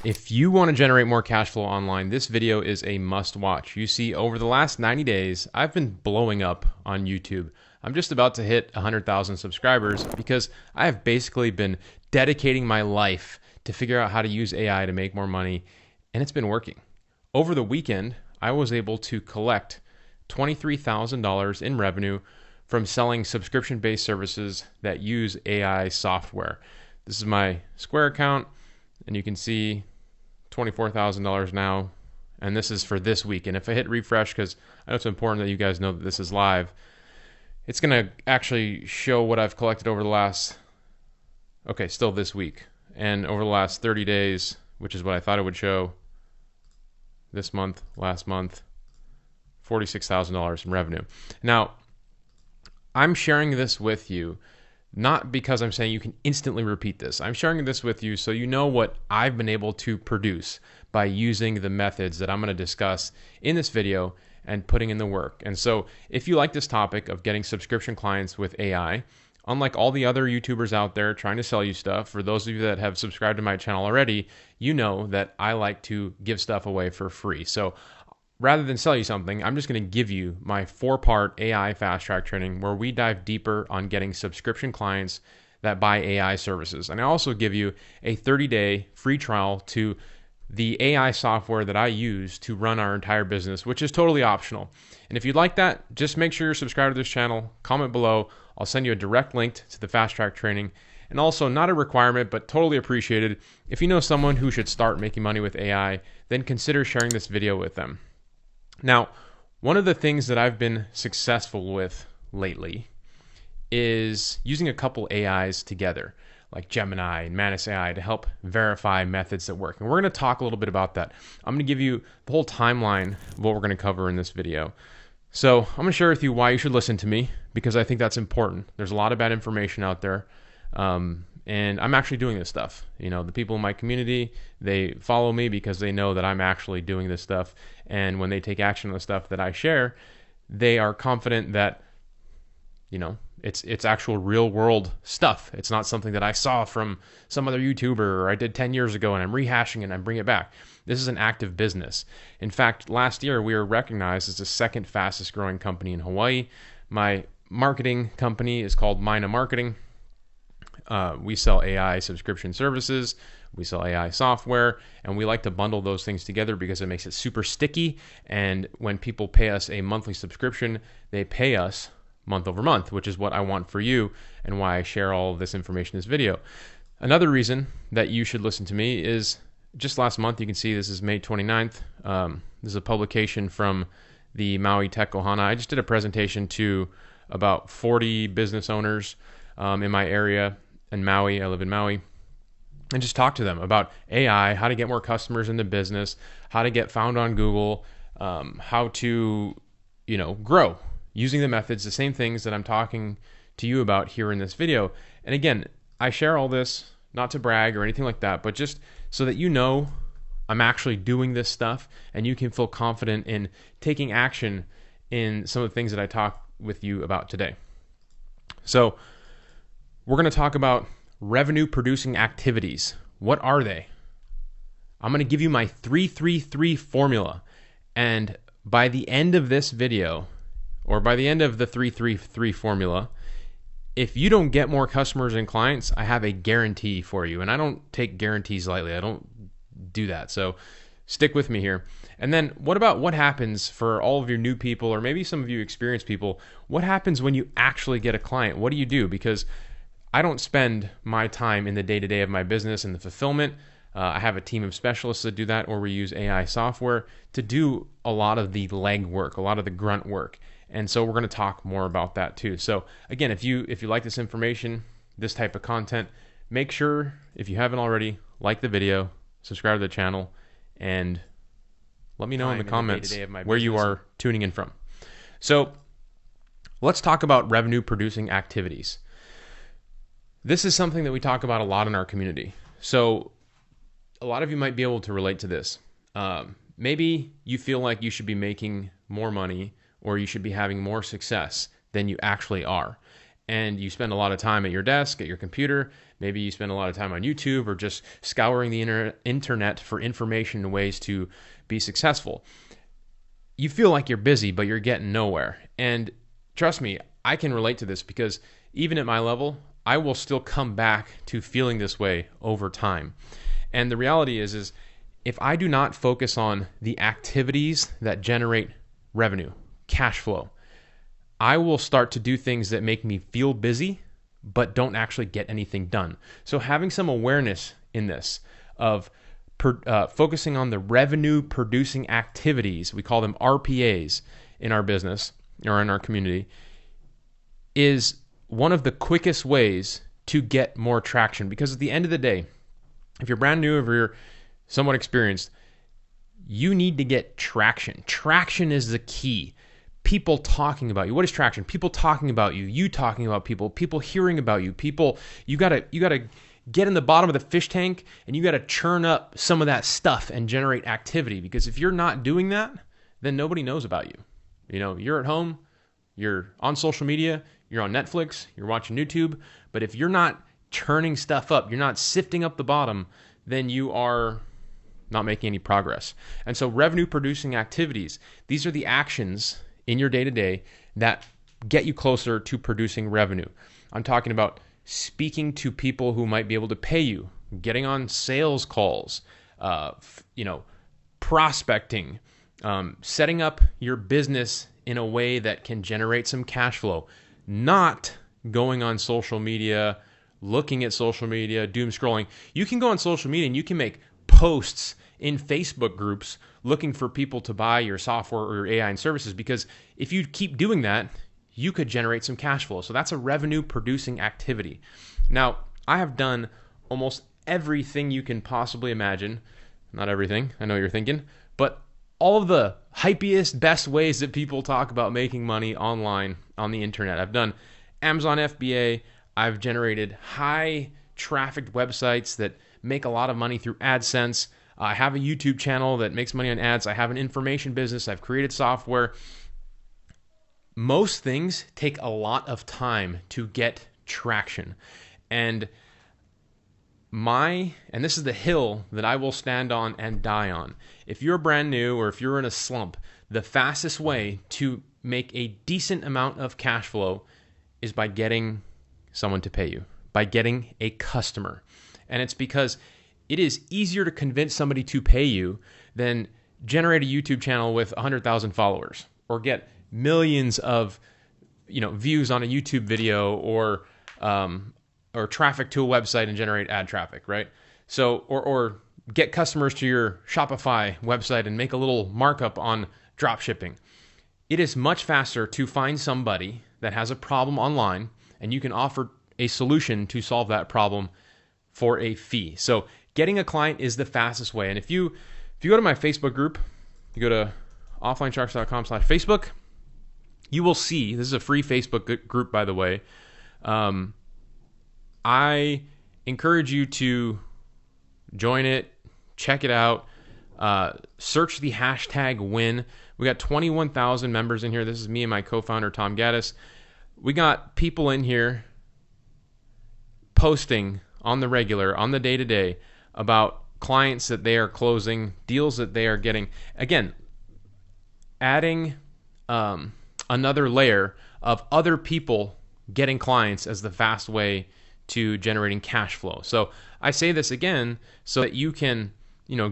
If you want to generate more cash flow online, this video is a must watch. You see, over the last 90 days, I've been blowing up on YouTube. I'm just about to hit 100,000 subscribers because I have basically been dedicating my life to figure out how to use AI to make more money, and it's been working. Over the weekend, I was able to collect $23,000 in revenue from selling subscription-based services that use AI software. This is my Square account, and you can see $24,000 now, and this is for this week. And if I hit refresh, because I know it's important that you guys know that this is live, it's going to actually show what I've collected over the last, still this week, and over the last 30 days, which is what I thought it would show this month, last month, $46,000 in revenue. Now, I'm sharing this with you not because I'm saying you can instantly repeat this. I'm sharing this with you so you know what I've been able to produce by using the methods that I'm going to discuss in this video and putting in the work. And so if you like this topic of getting subscription clients with AI, unlike all the other YouTubers out there trying to sell you stuff, for those of you that have subscribed to my channel already, you know that I like to give stuff away for free. So rather than sell you something, I'm just going to give you my 4-part AI fast track training where we dive deeper on getting subscription clients that buy AI services. And I also give you a 30-day free trial to the AI software that I use to run our entire business, which is totally optional. And if you'd like that, just make sure you're subscribed to this channel, comment below. I'll send you a direct link to the fast track training. And also, not a requirement, but totally appreciated, if you know someone who should start making money with AI, then consider sharing this video with them. Now, one of the things that I've been successful with lately is using a couple AIs together, like Gemini and Manus AI, to help verify methods that work. And we're going to talk a little bit about that. I'm going to give you the whole timeline of what we're going to cover in this video. So I'm going to share with you why you should listen to me, because I think that's important. There's a lot of bad information out there. And I'm actually doing this stuff. You know, the people in my community, they follow me because they know that I'm actually doing this stuff. And when they take action on the stuff that I share, they are confident that, you know, it's actual real world stuff. It's not something that I saw from some other YouTuber or I did 10 years ago and I'm rehashing it and I'm bringing it back. This is an active business. In fact, last year we were recognized as the second fastest growing company in Hawaii. My marketing company is called Mina Marketing. We sell AI subscription services, we sell AI software, and we like to bundle those things together because it makes it super sticky. And when people pay us a monthly subscription, they pay us month over month, which is what I want for you and why I share all of this information in this video. Another reason that you should listen to me is just last month, you can see this is May 29th. This is a publication from the Maui Tech Ohana. I just did a presentation to about 40 business owners in my area. In Maui, I live in Maui, and just talk to them about AI, how to get more customers in the business, how to get found on Google, how to, grow using the methods, the same things that I'm talking to you about here in this video. And again, I share all this not to brag or anything like that, but just so that you know I'm actually doing this stuff and you can feel confident in taking action in some of the things that I talk with you about today. So we're going to talk about revenue producing activities. What are they? I'm going to give you my 3-3-3 formula. And by the end of this video, or by the end of the 3-3-3 formula, if you don't get more customers and clients, I have a guarantee for you. And I don't take guarantees lightly. I don't do that. So stick with me here. And then what happens for all of your new people, or maybe some of you experienced people, what happens when you actually get a client? What do you do? Because I don't spend my time in the day-to-day of my business and the fulfillment. I have a team of specialists that do that, or we use AI software to do a lot of the leg work, a lot of the grunt work. And so we're going to talk more about that too. So again, if you like this information, this type of content, make sure, if you haven't already, like the video, subscribe to the channel, and let me know in the comments where you are tuning in from. So let's talk about revenue producing activities. This is something that we talk about a lot in our community. So a lot of you might be able to relate to this. Maybe you feel like you should be making more money or you should be having more success than you actually are. and you spend a lot of time at your desk, at your computer, maybe you spend a lot of time on YouTube or just scouring the internet for information and ways to be successful. You feel like you're busy, but you're getting nowhere. And trust me, I can relate to this because even at my level, I will still come back to feeling this way over time. And the reality is if I do not focus on the activities that generate revenue, cash flow, I will start to do things that make me feel busy, but don't actually get anything done. So having some awareness in this of focusing on the revenue producing activities, we call them RPAs in our business or in our community, is one of the quickest ways to get more traction. Because at the end of the day, if you're brand new, if you're somewhat experienced, you need to get traction. Traction is the key. People talking about you. What is traction? People talking about you talking about people hearing about you. You gotta get in the bottom of the fish tank and you gotta churn up some of that stuff and generate activity. Because if you're not doing that, then nobody knows about you. You know, you're at home, you're on social media, you're on Netflix, you're watching YouTube, but if you're not churning stuff up, you're not sifting up the bottom, then you are not making any progress. And so revenue producing activities, these are the actions in your day-to-day that get you closer to producing revenue. I'm talking about speaking to people who might be able to pay you, getting on sales calls, prospecting, setting up your business in a way that can generate some cash flow, not going on social media, looking at social media, doom scrolling. You can go on social media and you can make posts in Facebook groups looking for people to buy your software or your AI and services, because if you keep doing that, you could generate some cash flow. So that's a revenue producing activity. Now, I have done almost everything you can possibly imagine. Not everything, I know you're thinking, but all of the hypiest, best ways that people talk about making money online on the internet. I've done Amazon FBA. I've generated high trafficked websites that make a lot of money through AdSense. I have a YouTube channel that makes money on ads. I have an information business. I've created software. Most things take a lot of time to get traction. And this is the hill that I will stand on and die on. If you're brand new or if you're in a slump, the fastest way to make a decent amount of cash flow is by getting someone to pay you, by getting a customer. And it's because it is easier to convince somebody to pay you than generate a YouTube channel with 100,000 followers or get millions of views on a YouTube video or traffic to a website and generate ad traffic, right? So or get customers to your Shopify website and make a little markup on drop shipping. It is much faster to find somebody that has a problem online and you can offer a solution to solve that problem for a fee. So getting a client is the fastest way. And if you go to my Facebook group, you go to offlinesharks.com/Facebook, you will see, this is a free Facebook group, by the way. I encourage you to join it, check it out, search the hashtag win. We got 21,000 members in here. This is me and my co-founder, Tom Gaddis. We got people in here posting on the regular, on the day-to-day, about clients that they are closing, deals that they are getting. Again, adding another layer of other people getting clients as the fast way to generating cash flow. So I say this again so that you can,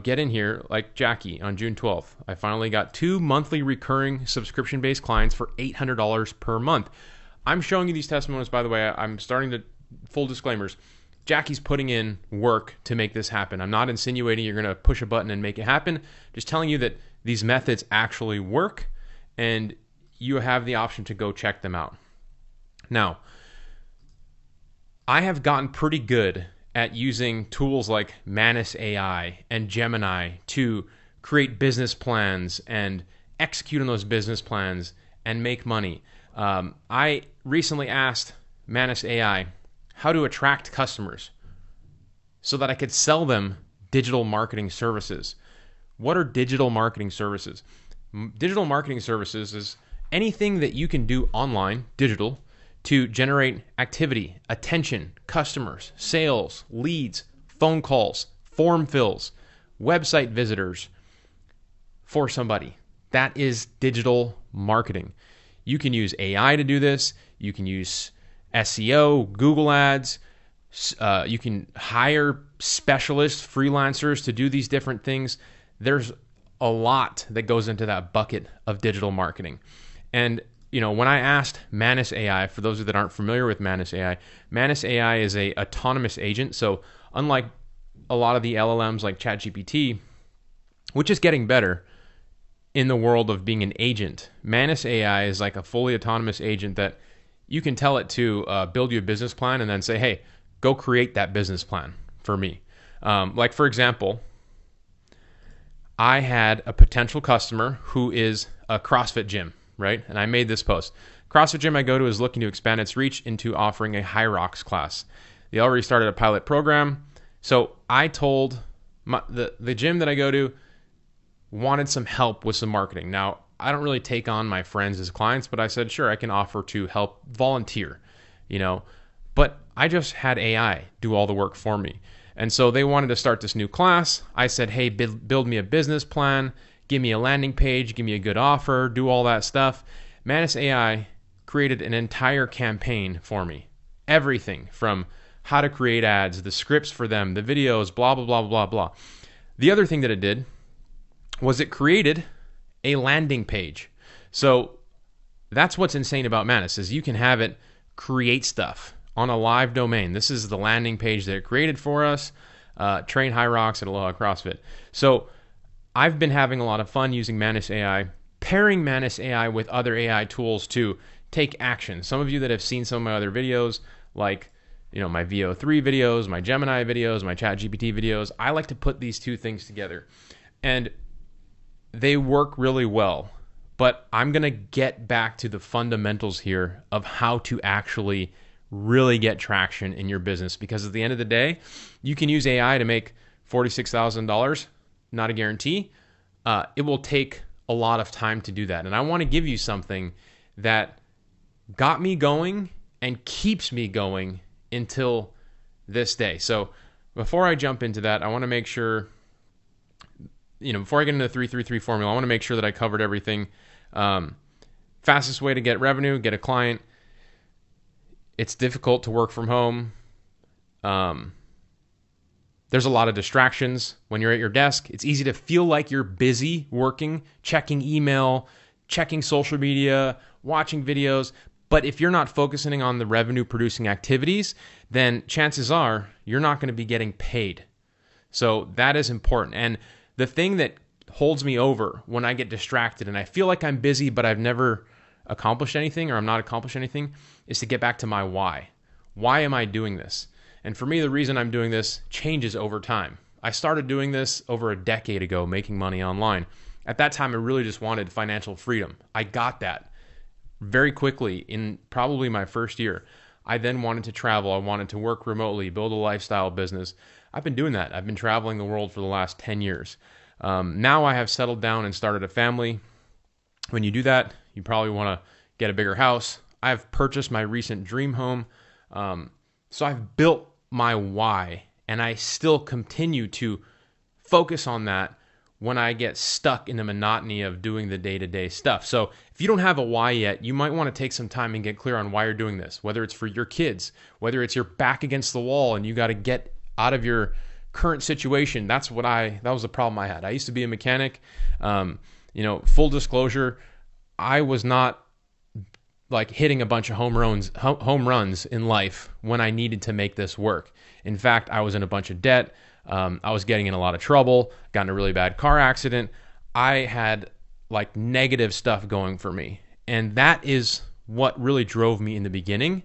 get in here like Jackie on June 12th. I finally got 2 monthly recurring subscription-based clients for $800 per month. I'm showing you these testimonials, by the way. I'm starting to, full disclaimers, Jackie's putting in work to make this happen. I'm not insinuating you're going to push a button and make it happen. Just telling you that these methods actually work and you have the option to go check them out. Now, I have gotten pretty good at using tools like Manus AI and Gemini to create business plans and execute on those business plans and make money. I recently asked Manus AI how to attract customers so that I could sell them digital marketing services. What are digital marketing services? Digital marketing services is anything that you can do online, digital, to generate activity, attention, customers, sales, leads, phone calls, form fills, website visitors for somebody. That is digital marketing. You can use AI to do this. You can use SEO, Google Ads. You can hire specialists, freelancers to do these different things. There's a lot that goes into that bucket of digital marketing. And when I asked Manus AI, for those that aren't familiar with Manus AI is a autonomous agent. So unlike a lot of the LLMs like ChatGPT, which is getting better in the world of being an agent, Manus AI is like a fully autonomous agent that you can tell it to build you a business plan and then say, hey, go create that business plan for me. Like for example, I had a potential customer who is a CrossFit gym, right? And I made this post. CrossFit gym I go to is looking to expand its reach into offering a high rocks class. They already started a pilot program. So I told the gym that I go to wanted some help with some marketing. Now, I don't really take on my friends as clients, but I said, sure, I can offer to help volunteer, but I just had AI do all the work for me. And so they wanted to start this new class. I said, hey, build me a business plan, give me a landing page, give me a good offer, do all that stuff. Manus AI created an entire campaign for me. Everything from how to create ads, the scripts for them, the videos, blah, blah, blah, blah, blah. The other thing that it did was it created a landing page. So that's what's insane about Manus is you can have it create stuff on a live domain. This is the landing page that it created for us, Train High Rocks at Aloha CrossFit. So I've been having a lot of fun using Manus AI, pairing Manus AI with other AI tools to take action. Some of you that have seen some of my other videos, like my VO3 videos, my Gemini videos, my ChatGPT videos, I like to put these two things together. And they work really well, but I'm going to get back to the fundamentals here of how to actually really get traction in your business, because at the end of the day, you can use AI to make $46,000, not a guarantee. It will take a lot of time to do that. And I want to give you something that got me going and keeps me going until this day. So before I jump into that, I want to make sure before I get into the 333 formula, I want to make sure that I covered everything. Fastest way to get revenue, get a client. It's difficult to work from home. There's a lot of distractions when you're at your desk. It's easy to feel like you're busy working, checking email, checking social media, watching videos. But if you're not focusing on the revenue producing activities, then chances are you're not going to be getting paid. So that is important. And the thing that holds me over when I get distracted and I feel like I'm busy, but I've never accomplished anything or I'm not accomplished anything, is to get back to my why. Why am I doing this? And for me, the reason I'm doing this changes over time. I started doing this over a decade ago, making money online. At that time, I really just wanted financial freedom. I got that very quickly in probably my first year. I then wanted to travel. I wanted to work remotely, build a lifestyle business. I've been doing that. I've been traveling the world for the last 10 years. Now I have settled down and started a family. When you do that, you probably want to get a bigger house. I've purchased my recent dream home. So I've built my why, and I still continue to focus on that when I get stuck in the monotony of doing the day-to-day stuff. So if you don't have a why yet, you might want to take some time and get clear on why you're doing this, whether it's for your kids, whether it's your back against the wall and you got to get out of your current situation. That was the problem I had. I used to be a mechanic. Full disclosure, I was not like hitting a bunch of home runs in life when I needed to make this work. In fact, I was in a bunch of debt. I was getting in a lot of trouble, got in a really bad car accident. I had like negative stuff going for me. And that is what really drove me in the beginning.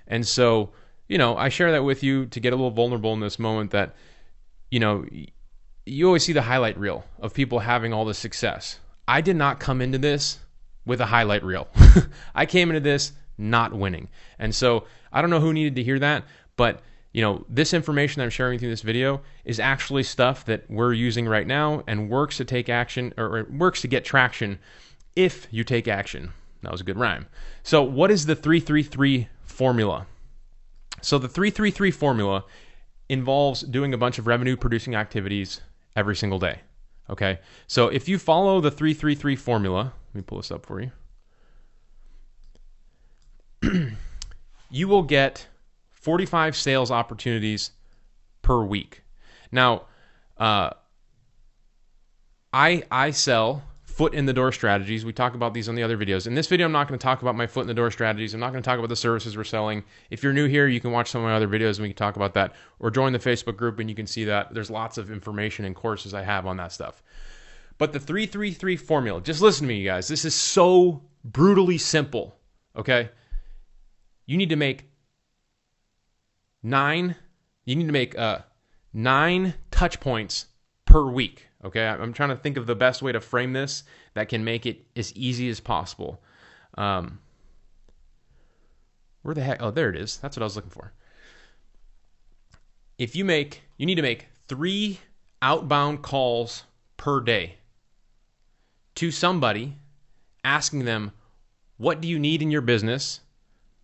And so, I share that with you to get a little vulnerable in this moment that, you always see the highlight reel of people having all this success. I did not come into this with a highlight reel. I came into this not winning. And so I don't know who needed to hear that, but this information I'm sharing through this video is actually stuff that we're using right now and works to take action, or it works to get traction if you take action. That was a good rhyme. So what is the 333 formula. So the 333 formula involves doing a bunch of revenue producing activities every single day. Okay, so if you follow the 333 formula, let me pull this up for you. You will get 45 sales opportunities per week. Now, I sell foot in the door strategies. We talk about these on the other videos. In this video, I'm not going to talk about my foot in the door strategies. I'm not going to talk about the services we're selling. If you're new here, you can watch some of my other videos and we can talk about that, or join the Facebook group and you can see that there's lots of information and courses I have on that stuff. But the 333 formula, just listen to me, you guys. This is so brutally simple, okay? You need to make nine touch points per week. Okay, I'm trying to think of the best way to frame this that can make it as easy as possible. Where the heck? Oh, there it is. That's what I was looking for. You need to make 3 outbound calls per day to somebody, asking them, what do you need in your business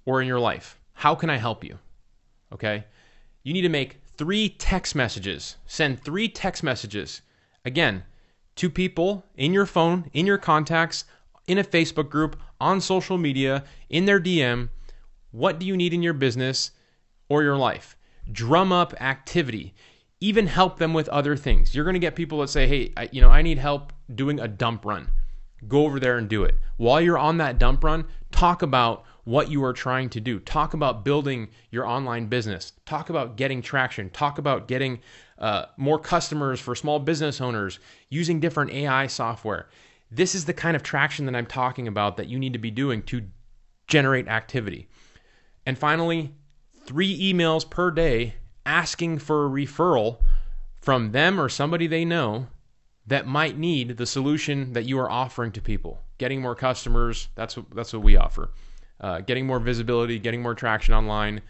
or in your life? How can I help you? Okay, you need to make 3 text messages. Send 3 text messages. Again, to people in your phone, in your contacts, in a Facebook group, on social media, in their DM. What do you need in your business or your life? Drum up activity. Even help them with other things. You're going to get people that say, hey, I need help doing a dump run. Go over there and do it. While you're on that dump run, talk about what you are trying to do. Talk about building your online business. Talk about getting traction. Talk about getting more customers for small business owners using different AI software. This is the kind of traction that I'm talking about that you need to be doing to generate activity. And finally, 3 emails per day asking for a referral from them or somebody they know that might need the solution that you are offering to people. Getting more customers, that's what we offer. Getting more visibility, getting more traction online,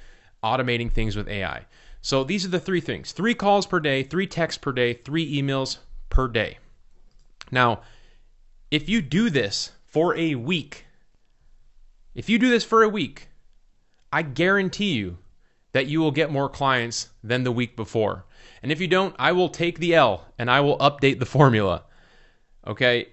automating things with AI. So these are the 3 things. 3 calls per day, 3 texts per day, 3 emails per day. Now, if you do this for a week, I guarantee you that you will get more clients than the week before. And if you don't, I will take the L and I will update the formula. Okay?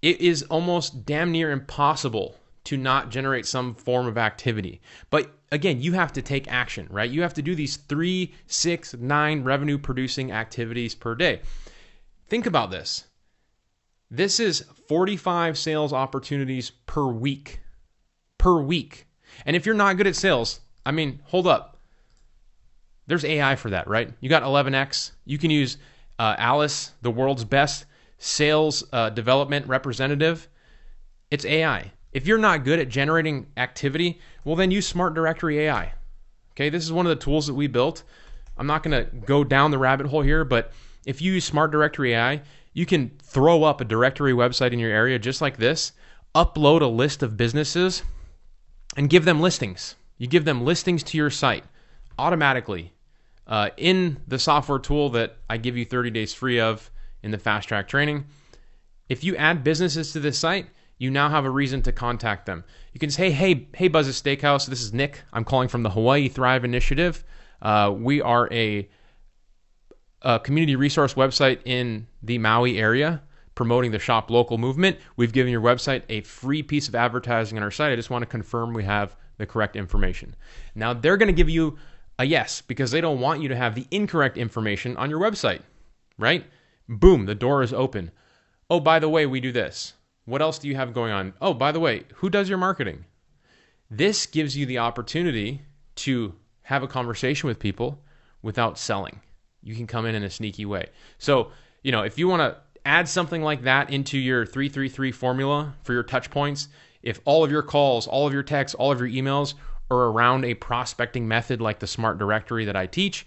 It is almost damn near impossible to not generate some form of activity. But again, you have to take action, right? You have to do these 3, 6, 9 revenue producing activities per day. Think about this. This is 45 sales opportunities per week. Per week. And if you're not good at sales, hold up. There's AI for that, right? You got 11x. You can use Alice, the world's best sales development representative. It's AI. If you're not good at generating activity, well, then use Smart Directory AI. Okay, this is one of the tools that we built. I'm not going to go down the rabbit hole here, but if you use Smart Directory AI, you can throw up a directory website in your area just like this, upload a list of businesses, and give them listings. You give them listings to your site automatically in the software tool that I give you 30 days free of in the Fast Track training. If you add businesses to this site, you now have a reason to contact them. You can say, hey, Buzz's Steakhouse, this is Nick. I'm calling from the Hawaii Thrive Initiative. We are a community resource website in the Maui area promoting the Shop Local movement. We've given your website a free piece of advertising on our site. I just want to confirm we have the correct information. Now, they're going to give you a yes because they don't want you to have the incorrect information on your website, right? Boom, the door is open. Oh, by the way, we do this. What else do you have going on? Oh, by the way, who does your marketing? This gives you the opportunity to have a conversation with people without selling. You can come in a sneaky way. So, if you want to add something like that into your 333 formula for your touch points, if all of your calls, all of your texts, all of your emails are around a prospecting method like the Smart Directory that I teach,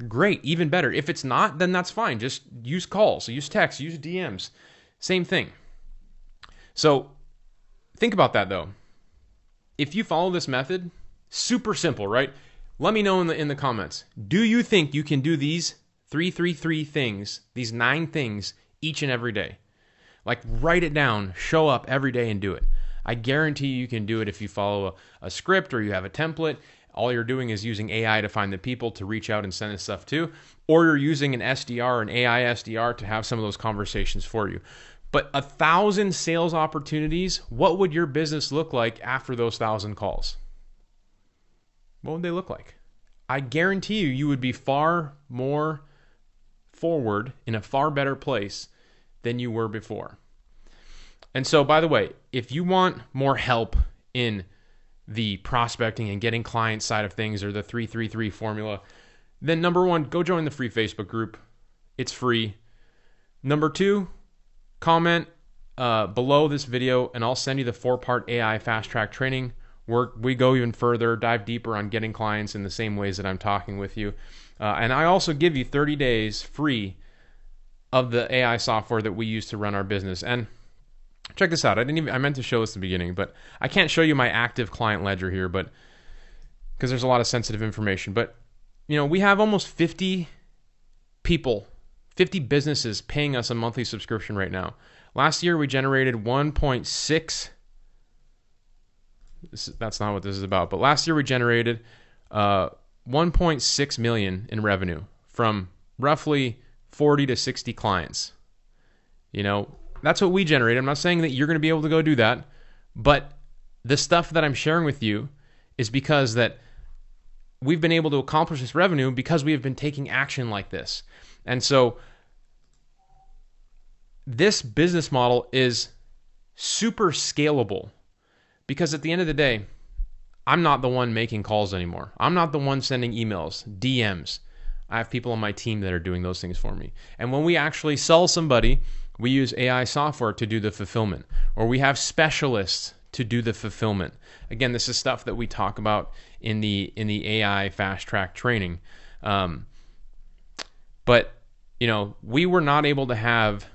great, even better. If it's not, then that's fine. Just use calls, use texts, use DMs. Same thing. So think about that though. If you follow this method, super simple, right? Let me know in the comments. Do you think you can do these 333 things, these 9 things each and every day? Like write it down, show up every day and do it. I guarantee you can do it if you follow a script or you have a template. All you're doing is using AI to find the people to reach out and send this stuff to, or you're using an SDR, an AI SDR to have some of those conversations for you. But 1,000 sales opportunities, what would your business look like after those 1,000 calls? What would they look like? I guarantee you, you would be far more forward in a far better place than you were before. And so, by the way, if you want more help in the prospecting and getting client side of things, or the 333 formula, then number one, go join the free Facebook group. It's free. Number two, comment below this video and I'll send you the 4-part AI fast track training where we go even further, dive deeper on getting clients in the same ways that I'm talking with you. And I also give you 30 days free of the AI software that we use to run our business. And check this out. I meant to show this at the beginning, but I can't show you my active client ledger here, but because there's a lot of sensitive information. But we have almost 50 people, 50 businesses paying us a monthly subscription right now. Last year we generated 1.6. That's not what this is about. But last year we generated 1.6 million in revenue from roughly 40 to 60 clients. That's what we generate. I'm not saying that you're going to be able to go do that, but the stuff that I'm sharing with you is because that we've been able to accomplish this revenue because we have been taking action like this. And so this business model is super scalable because at the end of the day, I'm not the one making calls anymore. I'm not the one sending emails, DMs. I have people on my team that are doing those things for me. And when we actually sell somebody, we use AI software to do the fulfillment, or we have specialists to do the fulfillment. Again, this is stuff that we talk about in the AI fast track training. But we were not able to have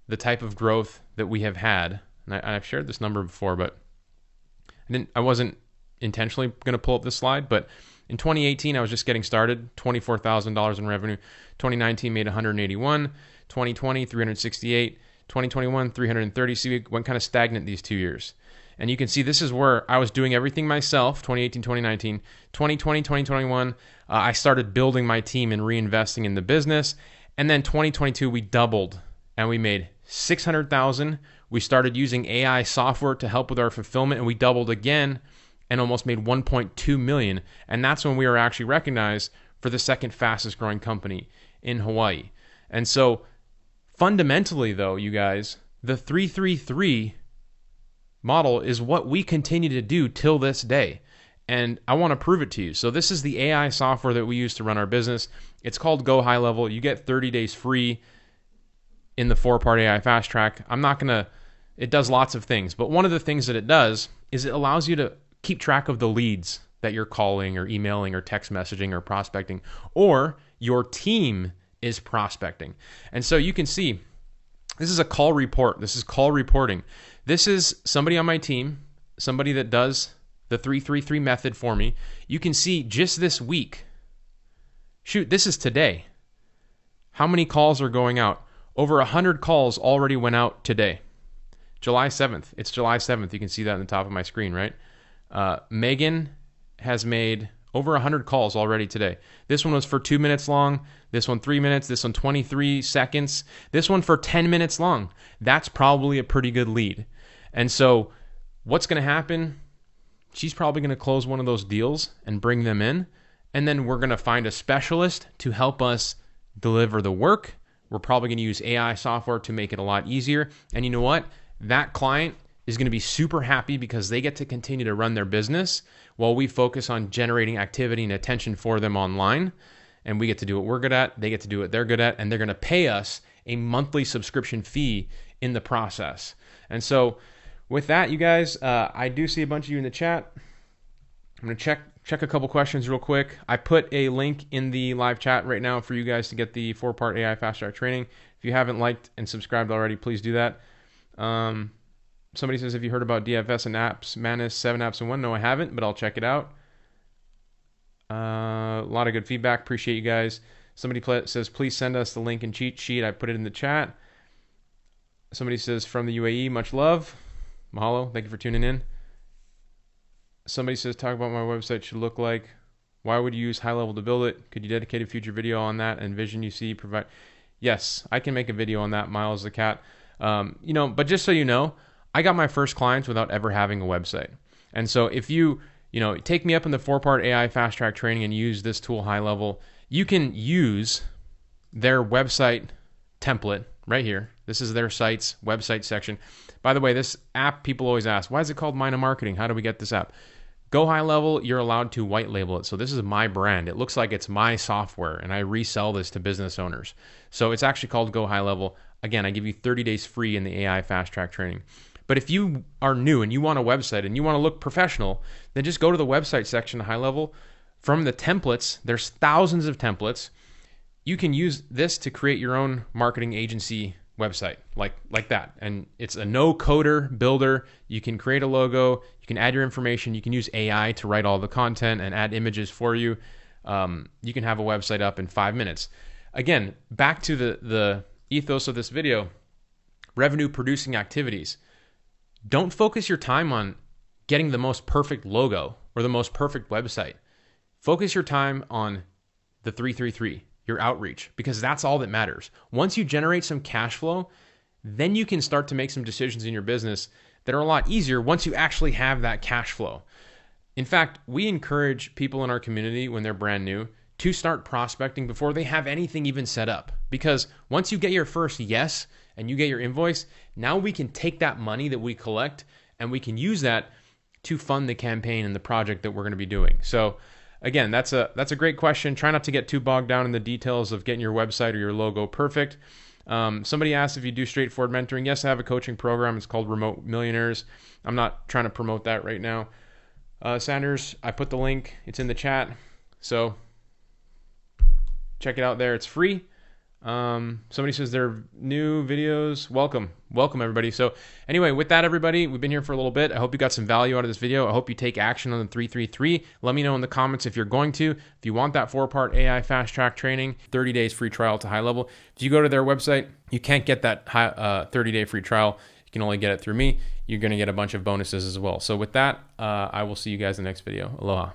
the type of growth that we have had. And I've shared this number before, but I wasn't intentionally going to pull up this slide. But in 2018, I was just getting started, $24,000 in revenue. 2019 made 181. 2020, 368, 2021, 330. See, we went kind of stagnant these 2 years. And you can see this is where I was doing everything myself, 2018, 2019. 2020, 2021, I started building my team and reinvesting in the business. And then 2022, we doubled and we made 600,000. We started using AI software to help with our fulfillment, and we doubled again and almost made 1.2 million. And that's when we were actually recognized for the second fastest growing company in Hawaii. And so fundamentally, though, you guys, the 333 model is what we continue to do till this day. And I want to prove it to you. So this is the AI software that we use to run our business. It's called Go High Level. You get 30 days free in the 4-part AI fast track. It does lots of things. But one of the things that it does is it allows you to keep track of the leads that you're calling or emailing or text messaging or prospecting, or your team is prospecting. And so you can see this is a call report. This is call reporting. This is somebody on my team, somebody that does the 333 method for me. You can see just this week. Shoot, this is today. How many calls are going out? Over 100 calls already went out today. July 7th. It's July 7th. You can see that on the top of my screen, right? Megan has made over 100 calls already today. This one was for 2 minutes long. This one 3 minutes. This one 23 seconds. This one for 10 minutes long. That's probably a pretty good lead. And so what's going to happen? She's probably going to close one of those deals and bring them in. And then we're going to find a specialist to help us deliver the work. We're probably going to use AI software to make it a lot easier. And you know what? That client is going to be super happy because they get to continue to run their business while we focus on generating activity and attention for them online. And we get to do what we're good at, they get to do what they're good at, and they're going to pay us a monthly subscription fee in the process. And so with that, you guys, I do see a bunch of you in the chat. I'm going to check a couple questions real quick. I put a link in the live chat right now for you guys to get the 4-part AI Fast Start training. If you haven't liked and subscribed already, please do that. Somebody says, have you heard about DFS and apps, Manus, 7 apps in 1? No, I haven't, but I'll check it out. A lot of good feedback. Appreciate you guys. Somebody says, please send us the link and cheat sheet. I put it in the chat. Somebody says, from the UAE, much love. Mahalo. Thank you for tuning in. Somebody says, talk about my website should look like. Why would you use high level to build it? Could you dedicate a future video on that and vision you see provide? Yes, I can make a video on that, Miles the cat. But just so you know, I got my first clients without ever having a website. And so if you take me up in the 4-part AI fast track training and use this tool high level, you can use their website template right here. This is their site's website section. By the way, this app, people always ask, why is it called Mina Marketing? How do we get this app? Go high level, you're allowed to white label it. So this is my brand. It looks like it's my software, and I resell this to business owners. So it's actually called Go High Level. Again, I give you 30 days free in the AI fast track training. But if you are new and you want a website and you want to look professional, then just go to the website section high level. From the templates, there's thousands of templates. You can use this to create your own marketing agency website like that. And it's a no coder builder. You can create a logo, you can add your information, you can use AI to write all the content and add images for you. You can have a website up in 5 minutes. Again, back to the ethos of this video, revenue producing activities. Don't focus your time on getting the most perfect logo or the most perfect website. Focus your time on the 333, your outreach, because that's all that matters. Once you generate some cash flow, then you can start to make some decisions in your business that are a lot easier once you actually have that cash flow. In fact, we encourage people in our community when they're brand new to start prospecting before they have anything even set up. Because once you get your first yes and you get your invoice, now we can take that money that we collect and we can use that to fund the campaign and the project that we're going to be doing. So again, that's a great question. Try not to get too bogged down in the details of getting your website or your logo perfect. Somebody asked if you do straightforward mentoring. Yes, I have a coaching program. It's called Remote Millionaires. I'm not trying to promote that right now. Sanders, I put the link. It's in the chat. So check it out there. It's free. Somebody says they're new videos. Welcome everybody. So anyway, with that, everybody, we've been here for a little bit. I hope you got some value out of this video. I hope you take action on the 333. Let me know in the comments if you're going to. If you want that 4-part AI fast track training, 30 days free trial to high level. If you go to their website, you can't get that 30-day free trial. You can only get it through me. You're going to get a bunch of bonuses as well. So with that, I will see you guys in the next video. Aloha.